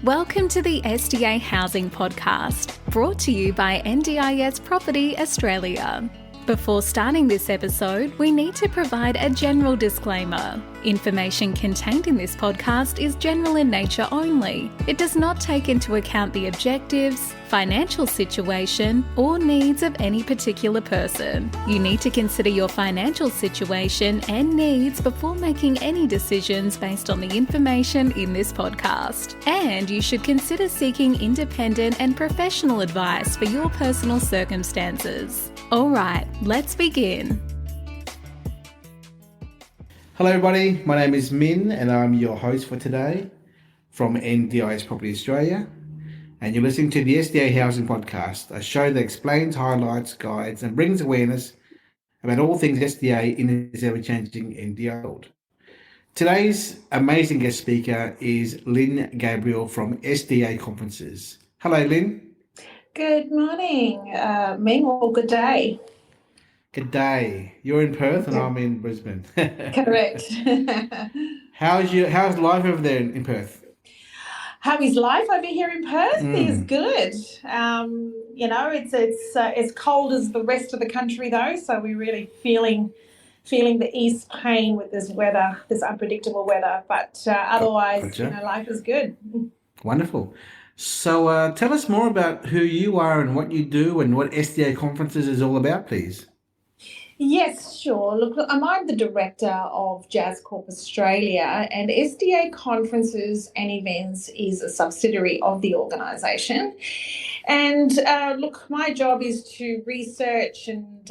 Welcome to the SDA Housing Podcast, brought to you by NDIS Property Australia. Before starting this episode, we need to provide a general disclaimer. Information contained in this podcast is general in nature only. It does not take into account the objectives, financial situation, or needs of any particular person. You need to consider your financial situation and needs before making any decisions based on the information in this podcast. And you should consider seeking independent and professional advice for your personal circumstances. All right, let's begin. Hello everybody, my name is Min and I'm your host for today from NDIS Property Australia, and you're listening to the SDA Housing Podcast, a show that explains, highlights, guides and brings awareness about all things SDA in this ever-changing NDI world. Today's amazing guest speaker is Lynn Gabriel from SDA Conferences. Hello Lynn. Good morning, Min, or good day. Good day. You're in Perth and I'm in Brisbane. Correct. How's life over there in Perth? How is life over here in Perth? Is good. It's cold as the rest of the country though, so we're really feeling the east pain with this weather, this unpredictable weather. But otherwise, Gotcha. Life is good. Wonderful. So tell us more about who you are and what you do and what SDA Conferences is all about, please. Yes, sure. Look, I'm the director of Jazz Corp Australia, and SDA Conferences and Events is a subsidiary of the organisation. And my job is to research and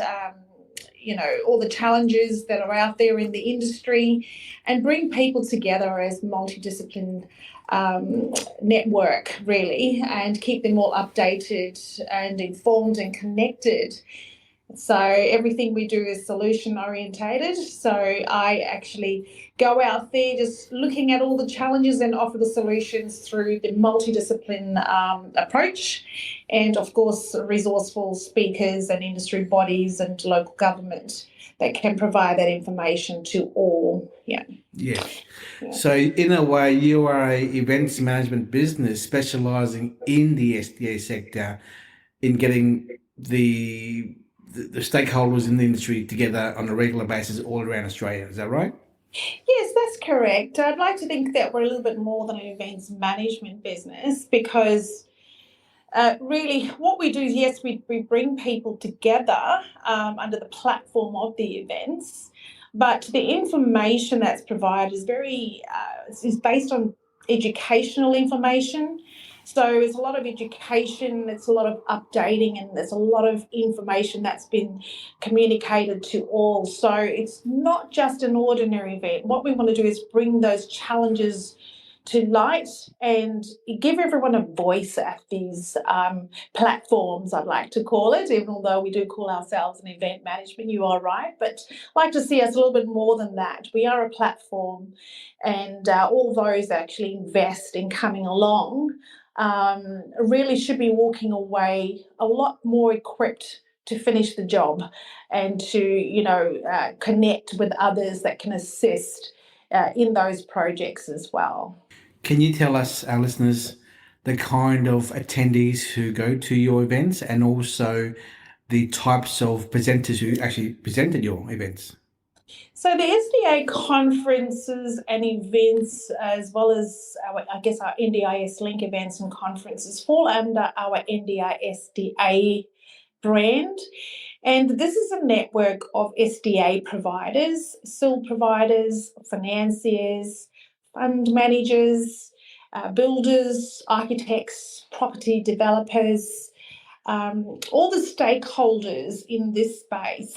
all the challenges that are out there in the industry and bring people together as multidisciplinary network, really, and keep them all updated and informed and connected. So everything we do is solution orientated. So I actually go out there just looking at all the challenges and offer the solutions through the multidiscipline approach, and of course resourceful speakers and industry bodies and local government that can provide that information to all. Yeah. So in a way, you are a events management business specialising in the SDA sector in getting the stakeholders in the industry together on a regular basis all around Australia. Is that right? Yes, that's correct. I'd like to think that we're a little bit more than an events management business because really what we do is, yes, we bring people together under the platform of the events, but the information that's provided is based on educational information. So it's a lot of education, it's a lot of updating, and there's a lot of information that's been communicated to all. So it's not just an ordinary event. What we want to do is bring those challenges to light and give everyone a voice at these platforms, I'd like to call it, even though we do call ourselves an event management, you are right. But I'd like to see us a little bit more than that. We are a platform, and all those that actually invest in coming along really should be walking away a lot more equipped to finish the job and to, connect with others that can assist in those projects as well. Can you tell us, our listeners, the kind of attendees who go to your events and also the types of presenters who actually presented your events? So the SDA conferences and events, as well as our NDIS Link events and conferences, fall under our NDISDA brand. And this is a network of SDA providers, SIL providers, financiers, fund managers, builders, architects, property developers. All the stakeholders in this space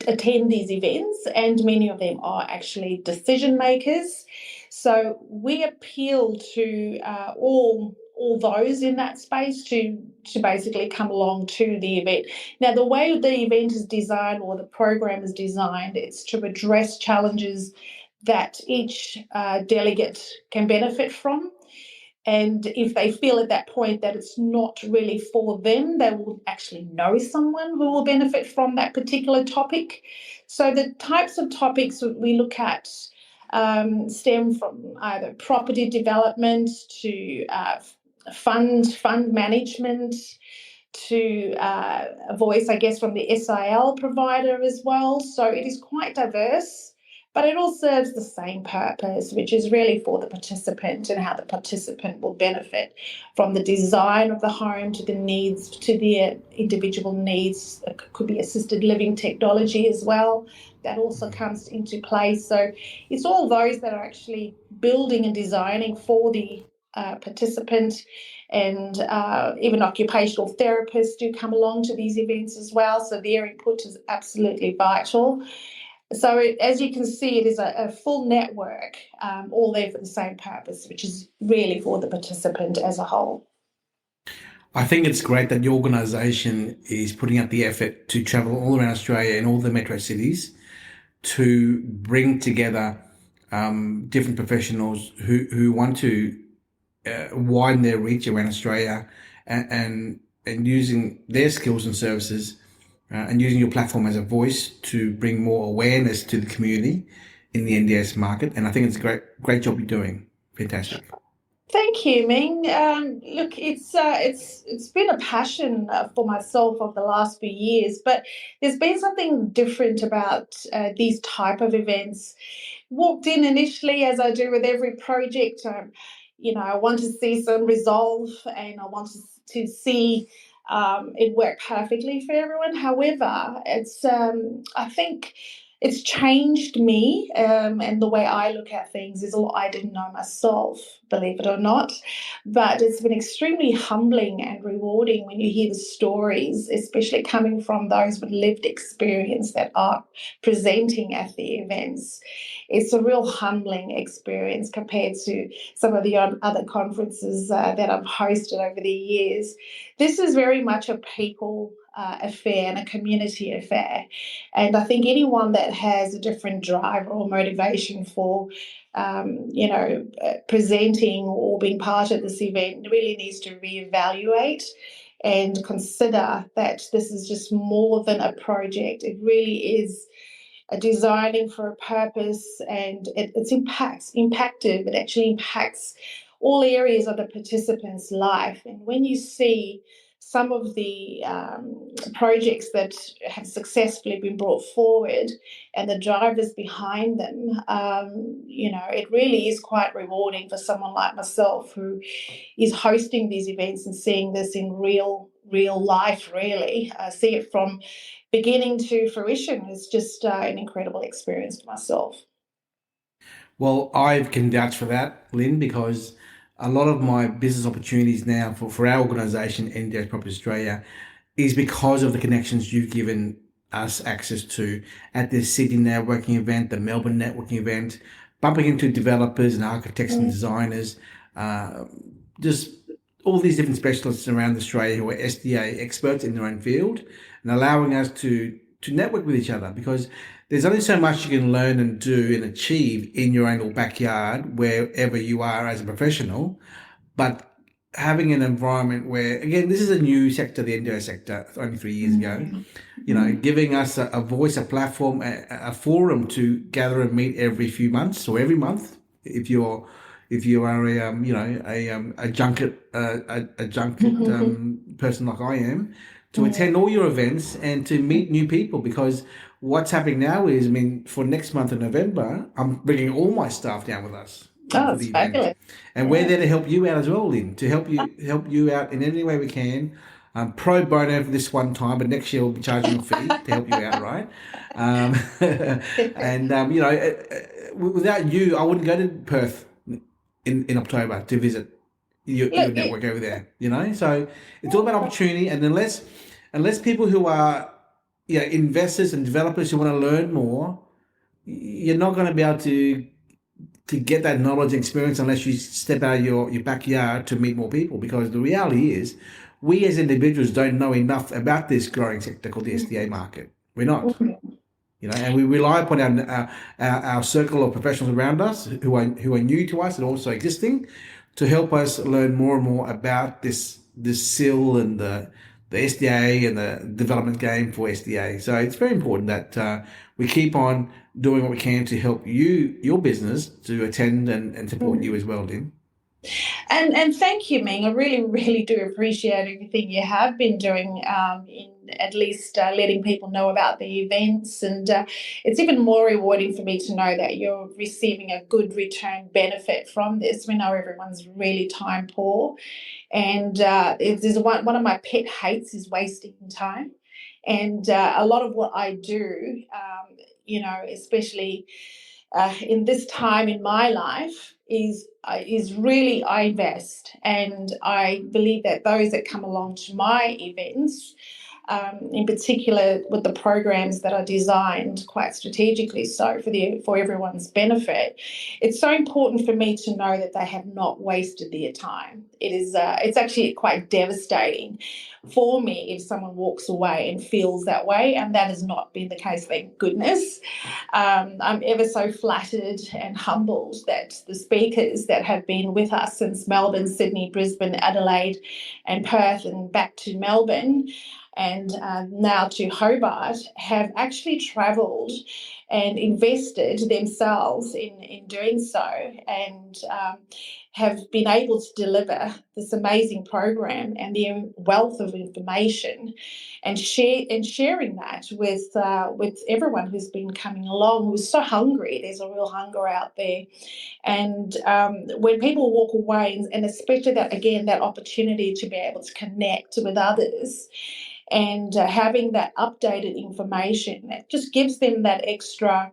attend these events, and many of them are actually decision makers. So we appeal to all those in that space to basically come along to the event. Now, the way the event is designed or the program is designed, it's to address challenges that each delegate can benefit from. And if they feel at that point that it's not really for them, they will actually know someone who will benefit from that particular topic. So the types of topics we look at stem from either property development to fund management to a voice, I guess, from the SIL provider as well. So it is quite diverse, but it all serves the same purpose, which is really for the participant and how the participant will benefit from the design of the home to the needs, to their individual needs. It could be assisted living technology as well. That also comes into play. So it's all those that are actually building and designing for the participant, and even occupational therapists do come along to these events as well. So their input is absolutely vital. So as you can see, it is a full network, all there for the same purpose, which is really for the participant as a whole. I think it's great that your organisation is putting out the effort to travel all around Australia and all the metro cities to bring together different professionals who want to widen their reach around Australia and using their skills and services and using your platform as a voice to bring more awareness to the community in the NDIS market. And I think it's a great job you're doing. Fantastic. Thank you, Ming. Look, it's been a passion for myself over the last few years, but there's been something different about these type of events. Walked in initially, as I do with every project, I want to see some resolve and I want to see it work perfectly for everyone. However, I think it's changed me, and the way I look at things is a lot I didn't know myself, believe it or not. But it's been extremely humbling and rewarding when you hear the stories, especially coming from those with lived experience that are presenting at the events. It's a real humbling experience compared to some of the other conferences that I've hosted over the years. This is very much a people affair and a community affair. And I think anyone that has a different drive or motivation for, presenting or being part of this event really needs to reevaluate and consider that this is just more than a project. It really is designing for a purpose, and it's impactive. It actually impacts all areas of the participant's life. And when you see some of the projects that have successfully been brought forward and the drivers behind them, it really is quite rewarding for someone like myself who is hosting these events and seeing this in real life, really. See it from beginning to fruition is just an incredible experience for myself. Well, I can vouch for that, Lynn, because a lot of my business opportunities now for our organisation, NDIS Property Australia, is because of the connections you've given us access to at the Sydney networking event, the Melbourne networking event, bumping into developers and architects and designers, just all these different specialists around Australia who are SDA experts in their own field, and allowing us to network with each other, because there's only so much you can learn and do and achieve in your own little backyard, wherever you are as a professional. But having an environment where, again, this is a new sector, the NDIS sector, only 3 years ago, giving us a voice, a platform, a forum to gather and meet every few months or every month, if you are a junket person like I am, to attend all your events and to meet new people. Because what's happening now is, for next month in November, I'm bringing all my staff down with us. Oh, it's fabulous. And we're there to help you out as well, Lynn, to help you out in any way we can. Pro bono for this one time, but next year we'll be charging a fee to help you out, right? Without you, I wouldn't go to Perth in October to visit your network over there, So it's all about opportunity, and unless people who are investors and developers who want to learn more, you're not going to be able to get that knowledge and experience unless you step out of your backyard to meet more people. Because the reality is, we as individuals don't know enough about this growing sector called the SDA market. We're not. And we rely upon our circle of professionals around us who are new to us and also existing, to help us learn more and more about this SIL and the SDA and the development game for SDA. So it's very important that we keep on doing what we can to help your business to attend and support you as well, Lynn. And thank you, Ming. I really, really do appreciate everything you have been doing in at least letting people know about the events. And it's even more rewarding for me to know that you're receiving a good return benefit from this. We know everyone's really time poor. And if there's one of my pet hates is wasting time. And a lot of what I do, especially in this time in my life, is really I invest, and I believe that those that come along to my events, in particular with the programs that are designed quite strategically so for everyone's benefit, it's so important for me to know that they have not wasted their time. It's actually quite devastating for me if someone walks away and feels that way, and that has not been the case, thank goodness. I'm ever so flattered and humbled that the speakers that have been with us since Melbourne, Sydney, Brisbane, Adelaide and Perth and back to Melbourne and now to Hobart have actually travelled and invested themselves in doing so, and have been able to deliver this amazing program and the wealth of information and sharing that with everyone who's been coming along, who's so hungry. There's a real hunger out there. And when people walk away, and especially that opportunity to be able to connect with others, and having that updated information, that just gives them that extra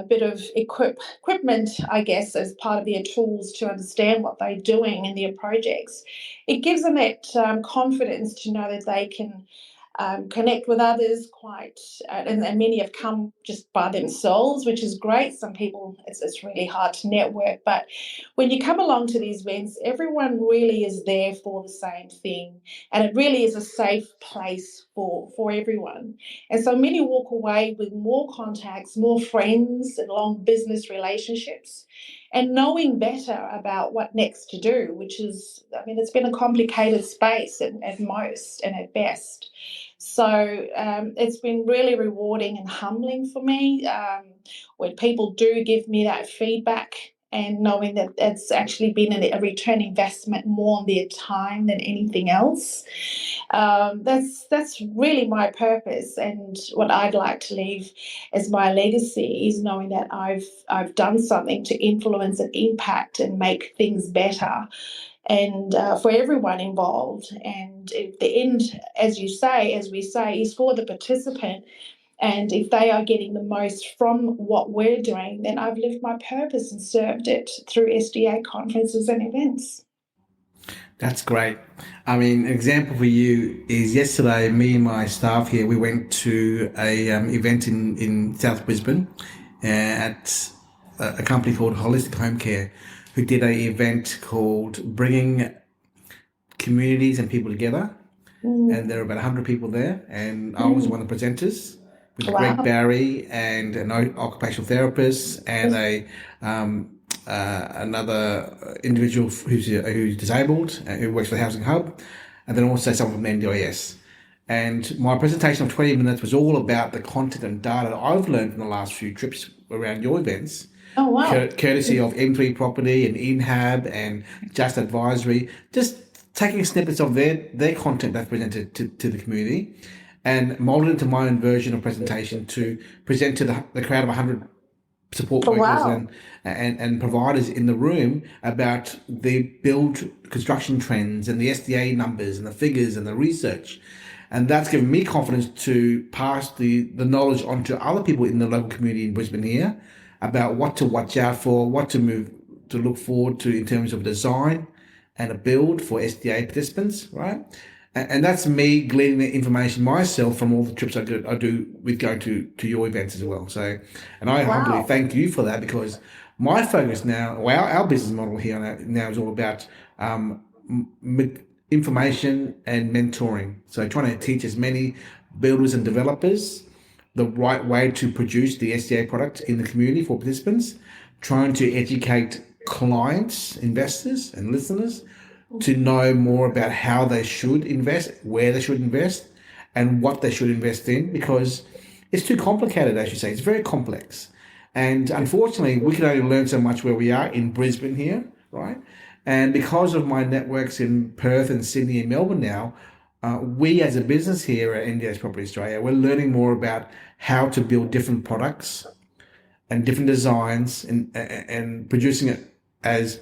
bit of equipment, I guess, as part of their tools to understand what they're doing in their projects. It gives them that confidence to know that they can connect with others and many have come just by themselves, which is great. Some people, it's really hard to network, but when you come along to these events, everyone really is there for the same thing, and it really is a safe place for everyone. And so many walk away with more contacts, more friends, and long business relationships, and knowing better about what next to do, which is, it's been a complicated space at most and at best. So it's been really rewarding and humbling for me when people do give me that feedback, and knowing that it's actually been a return investment more on their time than anything else. That's really my purpose, and what I'd like to leave as my legacy is knowing that I've done something to influence and impact and make things better, and for everyone involved. And at the end, as we say, is for the participant. And if they are getting the most from what we're doing, then I've lived my purpose and served it through SDA conferences and events. That's great. An example for you is yesterday, me and my staff here, we went to a event in South Brisbane at a company called Holistic Home Care, who did an event called Bringing Communities and People Together. And there were about 100 people there, and I was one of the presenters with Greg Barry and an occupational therapist and another individual who's disabled, who works for the Housing Hub, and then also someone from NDIS. And my presentation of 20 minutes was all about the content and data that I've learned from the last few trips around your events. Oh, wow. Courtesy of M3 Property and InHab and Just Advisory, just taking snippets of their content they've presented to the community and molded into my own version of presentation to present to the crowd of 100 support workers and providers in the room about the build construction trends and the SDA numbers and the figures and the research. And that's given me confidence to pass the knowledge on to other people in the local community in Brisbane here about what to watch out for, what to look forward to in terms of design and a build for SDA participants, right? And that's me gleaning the information myself from all the trips I do with going to your events as well. So, and I humbly thank you for that, because my focus now, our business model here now is all about information and mentoring. So trying to teach as many builders and developers the right way to produce the SDA product in the community for participants, trying to educate clients, investors and listeners to know more about how they should invest, where they should invest, and what they should invest in. Because it's too complicated, as you say. It's very complex. And unfortunately, we can only learn so much where we are in Brisbane here, right? And because of my networks in Perth and Sydney and Melbourne now, we as a business here at NDIS Property Australia, we're learning more about how to build different products and different designs and producing it as,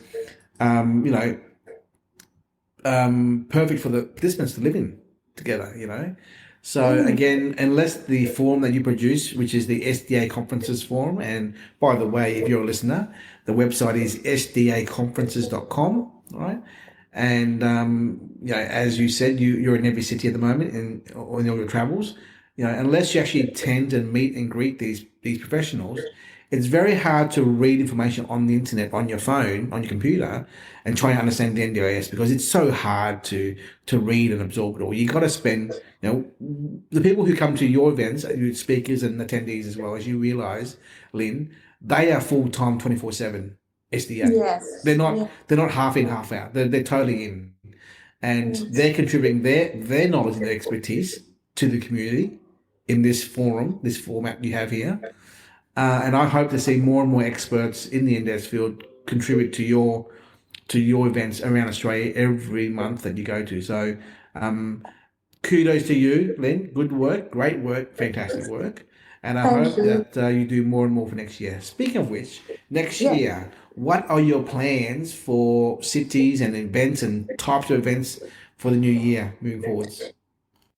you know, perfect for the participants to live in together, you know. So again, unless the form that you produce, which is the SDA conferences form, and by the way, if you're a listener, the website is sdaconferences.com, right? And you know, as you said, you're in every city at the moment and on all your travels. You know, unless you actually attend and meet and greet these professionals, it's very hard to read information on the internet, on your phone, on your computer, and try and understand the NDIS because it's so hard to read and absorb it all. You got to spend, you know, the people who come to your events, your speakers and attendees as well, as you realise, Lynn, they are full time 24/7 SDA. Yes. They're not half in, half out. They're totally in, and they're contributing their knowledge and their expertise to the community in this forum, this format you have here. And I hope to see more and more experts in the NDIS field contribute to your events around Australia every month that you go to. So kudos to you, Lynn. Good work, great work, fantastic work. And I hope that you do more and more for next year. Speaking of which, next year, what are your plans for cities and events and types of events for the new year moving forwards?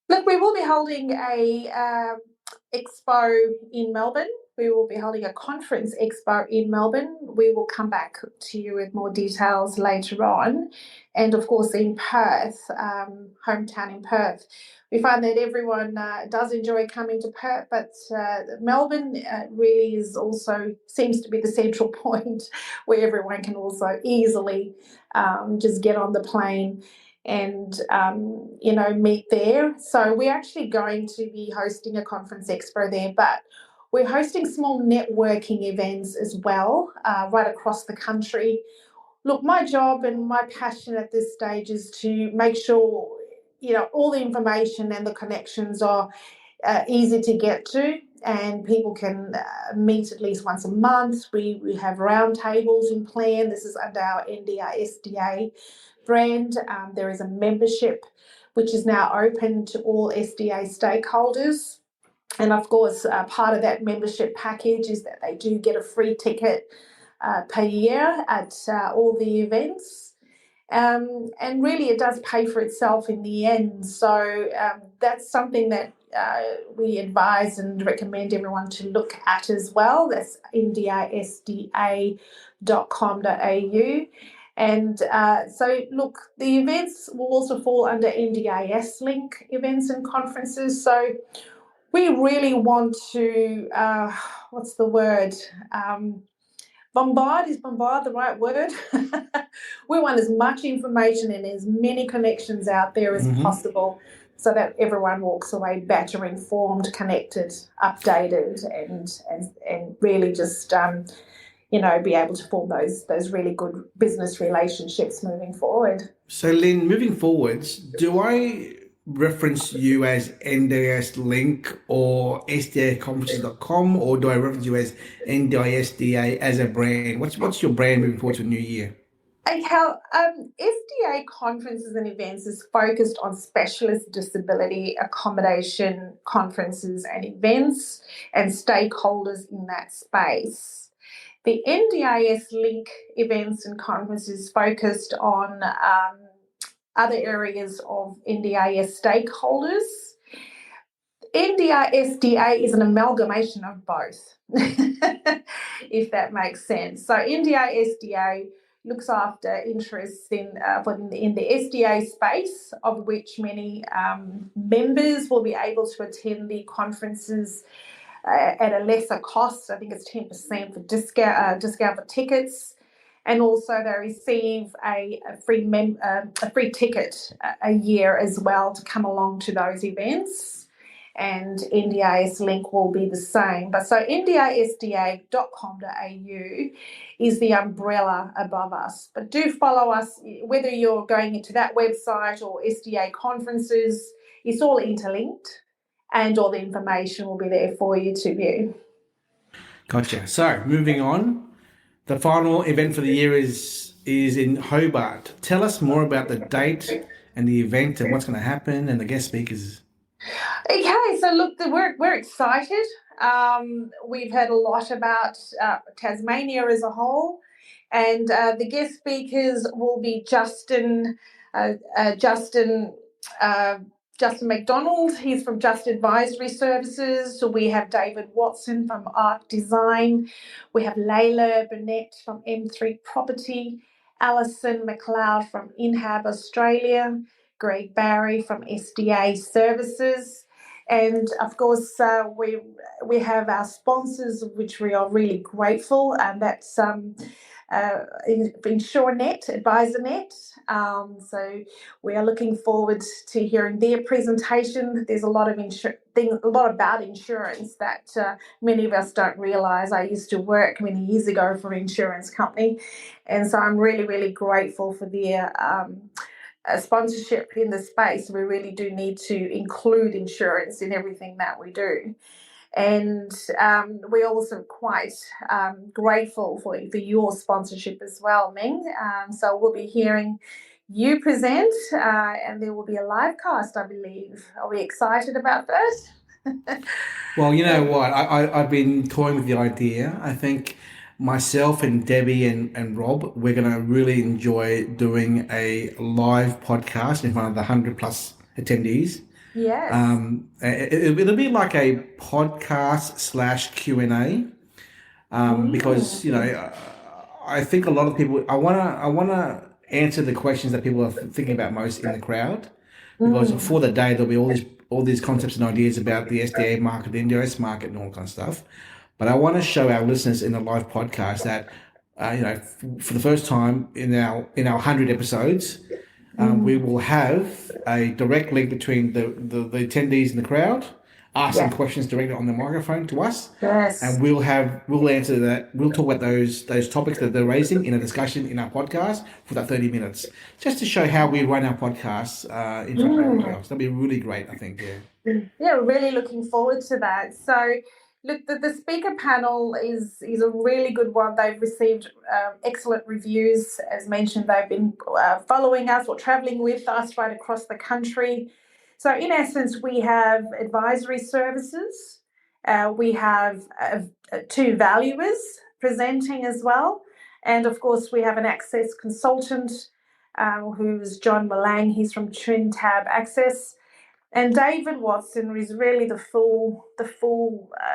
Look, we will be holding a expo in Melbourne. We will be holding a conference expo in Melbourne. We will come back to you with more details later on. And of course, in Perth, hometown in Perth. We find that everyone does enjoy coming to Perth, but Melbourne really is also seems to be the central point where everyone can also easily just get on the plane and, you know, meet there. So we're actually going to be hosting a conference expo there, but we're hosting small networking events as well, right across the country. Look, my job and my passion at this stage is to make sure, you know, all the information and the connections are easy to get to, and people can meet at least once a month. We have roundtables in plan. This is under our NDI SDA brand. There is a membership which is now open to all SDA stakeholders. And of course, part of that membership package is that they do get a free ticket per year at all the events. And really, it does pay for itself in the end. So that's something that we advise and recommend everyone to look at as well. That's ndisda.com.au. And so, look, the events will also fall under NDIS Link events and conferences. So we really want to, what's the word? Bombard, is bombard the right word? We want as much information and as many connections out there as possible so that everyone walks away better informed, connected, updated, and really just, you know, be able to form those really good business relationships moving forward. So, Lynn, moving forwards, do I reference you as NDIS Link or SDAconferences.com, or do I reference you as NDISDA as a brand? What's your brand moving forward to the new year? Okay, SDA Conferences and Events is focused on specialist disability accommodation conferences and events and stakeholders in that space. The NDIS Link events and conferences focused on other areas of NDIS stakeholders. NDISDA is an amalgamation of both, if that makes sense. So NDISDA looks after interests in the SDA space, of which many members will be able to attend the conferences at a lesser cost. I think it's 10% for discount for tickets. And also they receive a free ticket a year as well to come along to those events. And NDIS Link will be the same. But so ndisda.com.au is the umbrella above us. But do follow us, whether you're going into that website or SDA conferences, it's all interlinked. and all the information will be there for you to view. Gotcha. So moving on, the final event for the year is in Hobart. Tell us more about the date and the event and what's going to happen and the guest speakers. Okay, so look, we're excited. We've heard a lot about Tasmania as a whole, and the guest speakers will be Justin McDonald. He's from Just Advisory Services. So we have David Watson from Arc Design. We have Layla Burnett from M3 Property. Alison McLeod from Inhab Australia. Greg Barry from SDA Services. And of course, we have our sponsors, which we are really grateful, and that's InsureNet, AdvisorNet. So we are looking forward to hearing their presentation. There's a lot about insurance that many of us don't realise. I used to work many years ago for an insurance company, and so I'm really, really grateful for their sponsorship in the space. We really do need to include insurance in everything that we do. And we're also quite grateful for your sponsorship as well, Ming. So we'll be hearing you present, and there will be a live cast, I believe. Are we excited about that? Well, you know what? I've been toying with the idea. I think myself and Debbie and Rob, we're going to really enjoy doing a live podcast in front of the 100 plus attendees. Yes. It'll be like a podcast / Q&A, because I think a lot of people. I wanna answer the questions that people are thinking about most in the crowd, because for the day there'll be all these concepts and ideas about the SDA market, the NDIS market, and all kind of stuff. But I want to show our listeners in a live podcast that for the first time in our 100 episodes. We will have a direct link between the attendees in the crowd, asking questions directly on the microphone to us. Yes. And we'll answer that. We'll talk about those topics that they're raising in a discussion in our podcast for that 30 minutes, just to show how we run our podcasts in front of everyone else. That'll be really great, I think. Yeah, really looking forward to that. So, look, the speaker panel is a really good one. They've received excellent reviews. As mentioned, they've been following us or travelling with us right across the country. So in essence, we have advisory services. We have 2 valuers presenting as well. And of course, we have an access consultant who's John Malang. He's from Trintab Access. And David Watson is really the full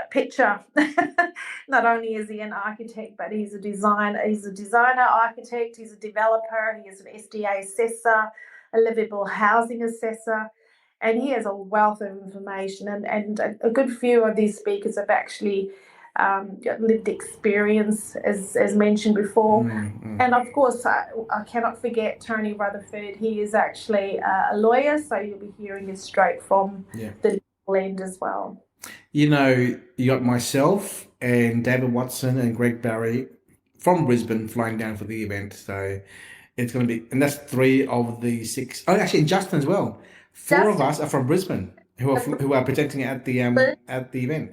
picture. Not only is he an architect, but he's a designer. He's a designer, architect. He's a developer. He is an SDA assessor, a livable housing assessor, and he has a wealth of information. And a good few of these speakers have actually got lived experience, as mentioned before. And of course, I cannot forget Tony Rutherford. He is actually a lawyer, so you'll be hearing it straight from the legal end as well. You got myself and David Watson and Greg Barry from Brisbane flying down for the event. So it's going to be, and that's 3 of the 6. Oh, actually, and Justin as well. 4 of us are from Brisbane who are presenting at the event.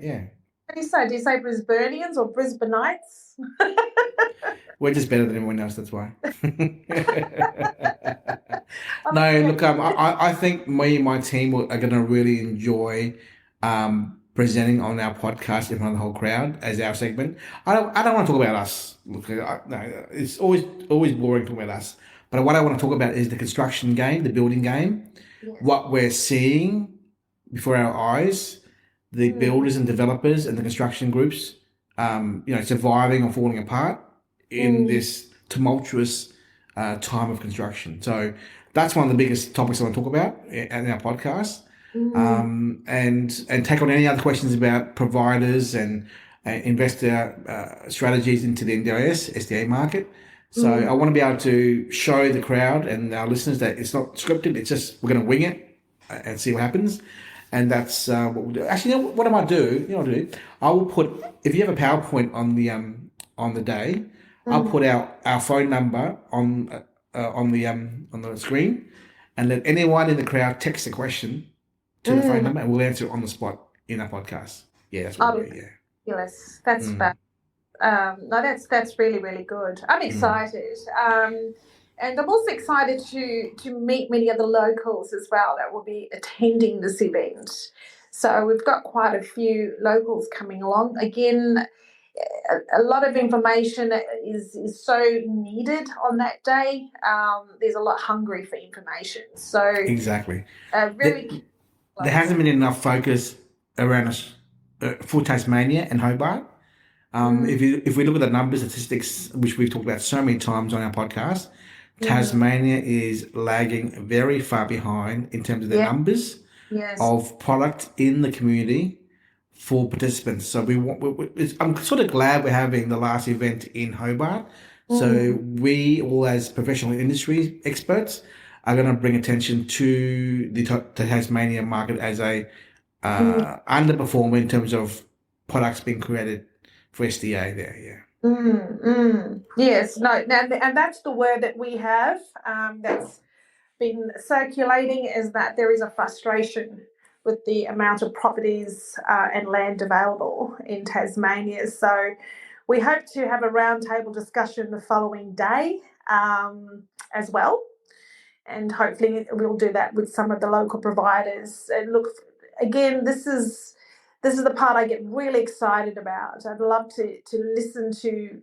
Yeah. What do you say? Do you say Brisbaneans or Brisbaneites? We're just better than everyone else, that's why. No, look, I think me and my team are going to really enjoy presenting on our podcast in front of the whole crowd as our segment. I don't want to talk about us. Look, no, it's always boring talking about us. But what I want to talk about is the construction game, the building game, what we're seeing before our eyes, the builders and developers and the construction groups, surviving or falling apart in this tumultuous time of construction. So that's one of the biggest topics I want to talk about in our podcast, and take on any other questions about providers and investor strategies into the NDIS, SDA market. So I want to be able to show the crowd and our listeners that it's not scripted. It's just, we're going to wing it and see what happens. And that's what we'll do. Actually, what I might do, what I'll do? I will put, if you have a PowerPoint on the day, I'll put our phone number on the screen, and let anyone in the crowd text a question to the phone number, and we'll answer it on the spot in our podcast. Yeah, that's what we'll do. Yeah. Fabulous. That's no, that's really, really good. I'm excited. And I'm also excited to meet many of the locals as well that will be attending this event. So we've got quite a few locals coming along. Again, a lot of information is so needed on that day. There's a lot hungry for information. So exactly. Really, there hasn't been enough focus around us for Tasmania and Hobart. If we look at the numbers, statistics, which we've talked about so many times on our podcast, Tasmania is lagging very far behind in terms of the numbers of product in the community for participants. So I'm sort of glad we're having the last event in Hobart. So we all, as professional industry experts, are going to bring attention to the Tasmania market as a underperformer in terms of products being created for SDA there. Yes, no, and that's the word that we have that's been circulating, is that there is a frustration with the amount of properties and land available in Tasmania. So we hope to have a roundtable discussion the following day as well. And hopefully we'll do that with some of the local providers. And look, again, this is the part I get really excited about. I'd love to listen to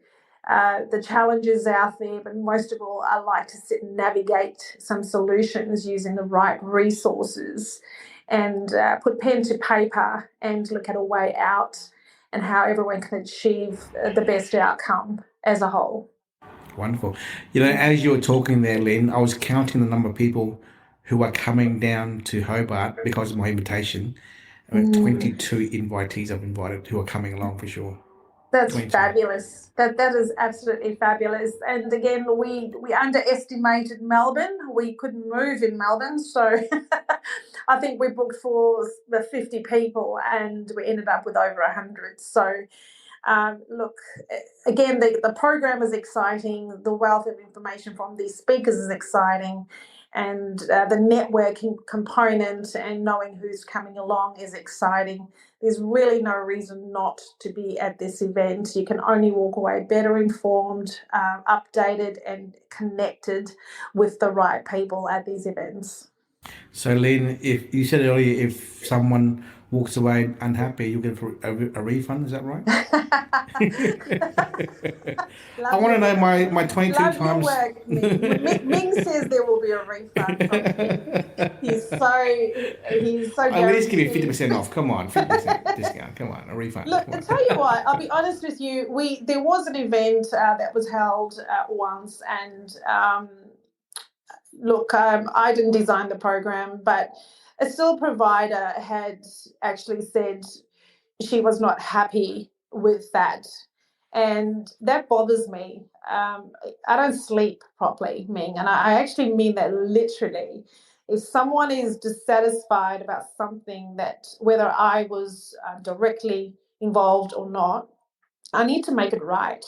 the challenges out there, but most of all, I like to sit and navigate some solutions using the right resources and put pen to paper and look at a way out and how everyone can achieve the best outcome as a whole. Wonderful. As you were talking there, Lynn, I was counting the number of people who are coming down to Hobart because of my invitation. 22 invitees I've invited who are coming along for sure. That's 22. Fabulous. That is absolutely fabulous. And again, we underestimated Melbourne. We couldn't move in Melbourne, so I think we booked for the 50 people, and we ended up with over 100. So, look, again, the program is exciting. The wealth of information from these speakers is exciting. And the networking component and knowing who's coming along is exciting. There's really no reason not to be at this event. You can only walk away better informed, updated and connected with the right people at these events. So, Lynn, if you said earlier, if someone walks away unhappy, you get a refund, is that right? I want to know my 22 Love times. Your work, Ming says there will be a refund from him. He's so at least give me 50% off. Come on, 50% discount. Come on, a refund. Look, I tell you what, I'll be honest with you. There was an event that was held once, and look, I didn't design the program, but a still provider had actually said she was not happy with that. And that bothers me. I don't sleep properly, Ming, and I actually mean that literally. If someone is dissatisfied about something that, whether I was directly involved or not, I need to make it right.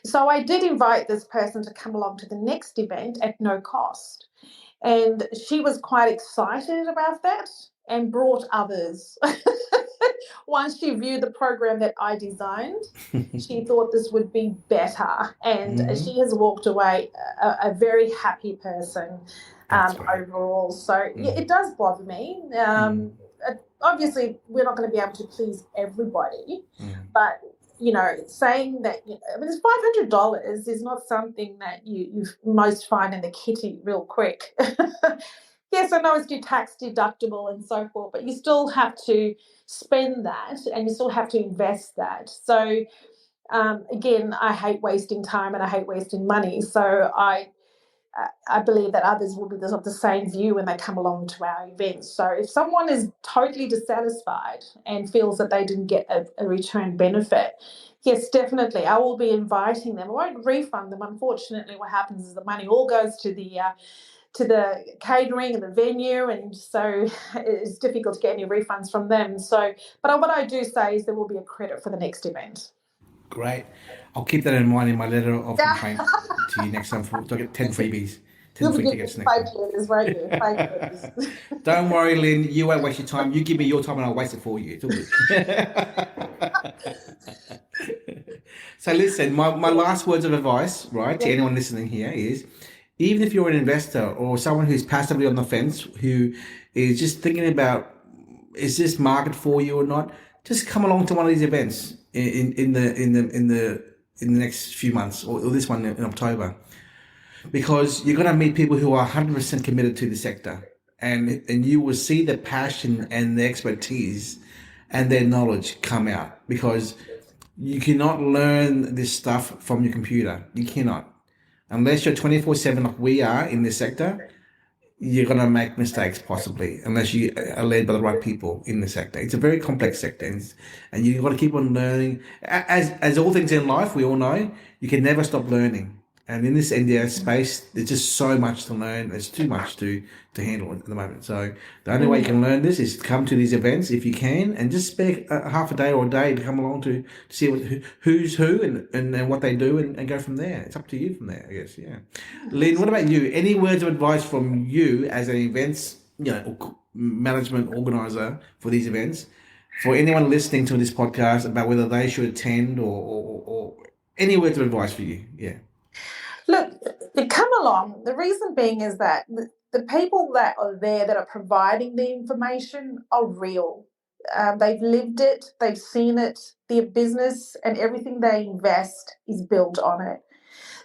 So I did invite this person to come along to the next event at no cost. And she was quite excited about that and brought others. Once she viewed the program that I designed, she thought this would be better. And she has walked away a very happy person overall. So it does bother me. Obviously, we're not going to be able to please everybody, but saying that it's $500 is not something that you most find in the kitty real quick. Yes, I know it's tax deductible and so forth, but you still have to spend that and you still have to invest that. So again, I hate wasting time and I hate wasting money. So I believe that others will be of the same view when they come along to our events. So if someone is totally dissatisfied and feels that they didn't get a return benefit, yes, definitely, I will be inviting them. I won't refund them. Unfortunately, what happens is the money all goes to the catering and the venue, and so it's difficult to get any refunds from them. So, but what I do say is there will be a credit for the next event. Great. I'll keep that in mind in my letter of complaint to you next time. So I get 10 freebies. 10 You'll be free getting tickets next 5 time. years, won't you? 5 years. Don't worry, Lynn. You won't waste your time. You give me your time and I'll waste it for you. It's all good. So listen, my last words of advice, right, to anyone listening here is, even if you're an investor or someone who's passively on the fence, who is just thinking about, is this market for you or not, just come along to one of these events in the next few months, or this one in October, because you're going to meet people who are 100% committed to the sector, and you will see the passion and the expertise and their knowledge come out, because you cannot learn this stuff from your computer. You cannot. Unless you're 24/7 like we are in this sector, you're going to make mistakes possibly, unless you are led by the right people in the sector. It's a very complex sector, and you've got to keep on learning. As all things in life, we all know, you can never stop learning. And in this NDIS space, there's just so much to learn. There's too much to handle at the moment. So the only way you can learn this is to come to these events if you can, and just spare half a day or a day to come along to see who's who and what they do, and go from there. It's up to you from there, I guess. Yeah. Lynn, what about you? Any words of advice from you as an events, management organizer for these events, for anyone listening to this podcast about whether they should attend, or any words of advice for you? Yeah. Look, come along. The reason being is that the people that are there that are providing the information are real. They've lived it, they've seen it, their business and everything they invest is built on it.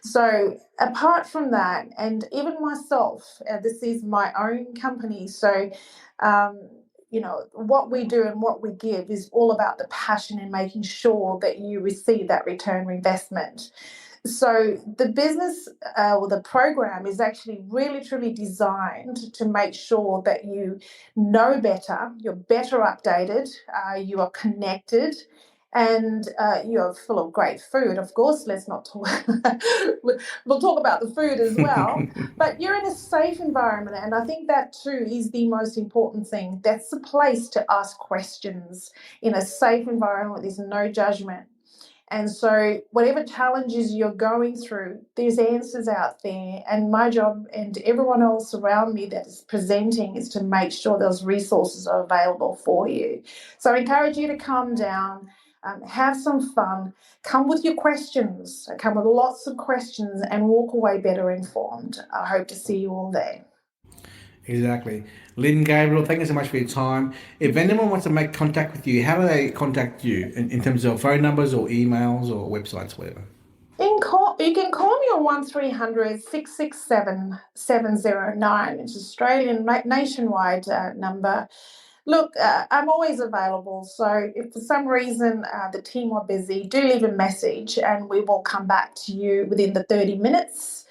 So apart from that, and even myself, this is my own company, so what we do and what we give is all about the passion and making sure that you receive that return on investment. So the business or the program is actually really, truly designed to make sure that you know better, you're better updated, you are connected, and you're full of great food. Of course, let's not talk. We'll talk about the food as well. But you're in a safe environment, and I think that too is the most important thing. That's the place to ask questions in a safe environment. There's no judgment. And so whatever challenges you're going through, there's answers out there. And my job and everyone else around me that is presenting is to make sure those resources are available for you. So I encourage you to come down, have some fun, come with your questions, come with lots of questions, and walk away better informed. I hope to see you all there. Exactly. Lynn, Gabriel, thank you so much for your time. If anyone wants to make contact with you, how do they contact you in terms of phone numbers or emails or websites, whatever? You can call me on 1300 667 709. It's Australian nationwide number. Look, I'm always available. So if for some reason the team are busy, do leave a message and we will come back to you within the 30 minutes.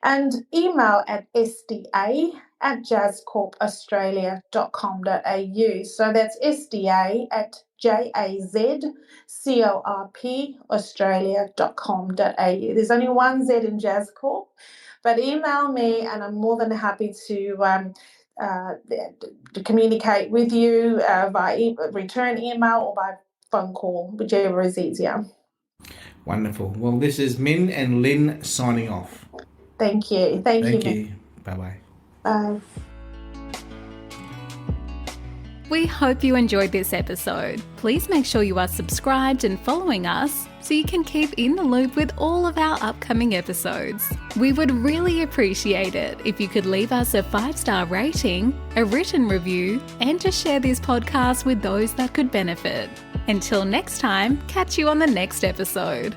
And email at sda@jazzcorpaustralia.com.au. So that's sda@jazzcorpaustralia.com.au. There's only one Z in Jazz Corp, but email me and I'm more than happy to communicate with you by return email or by phone call, whichever is easier. Wonderful. Well, this is Min and Lynn signing off. Thank you. Thank you. Bye-bye. Bye. We hope you enjoyed this episode. Please make sure you are subscribed and following us so you can keep in the loop with all of our upcoming episodes. We would really appreciate it if you could leave us a 5-star rating, a written review, and to share this podcast with those that could benefit. Until next time, catch you on the next episode.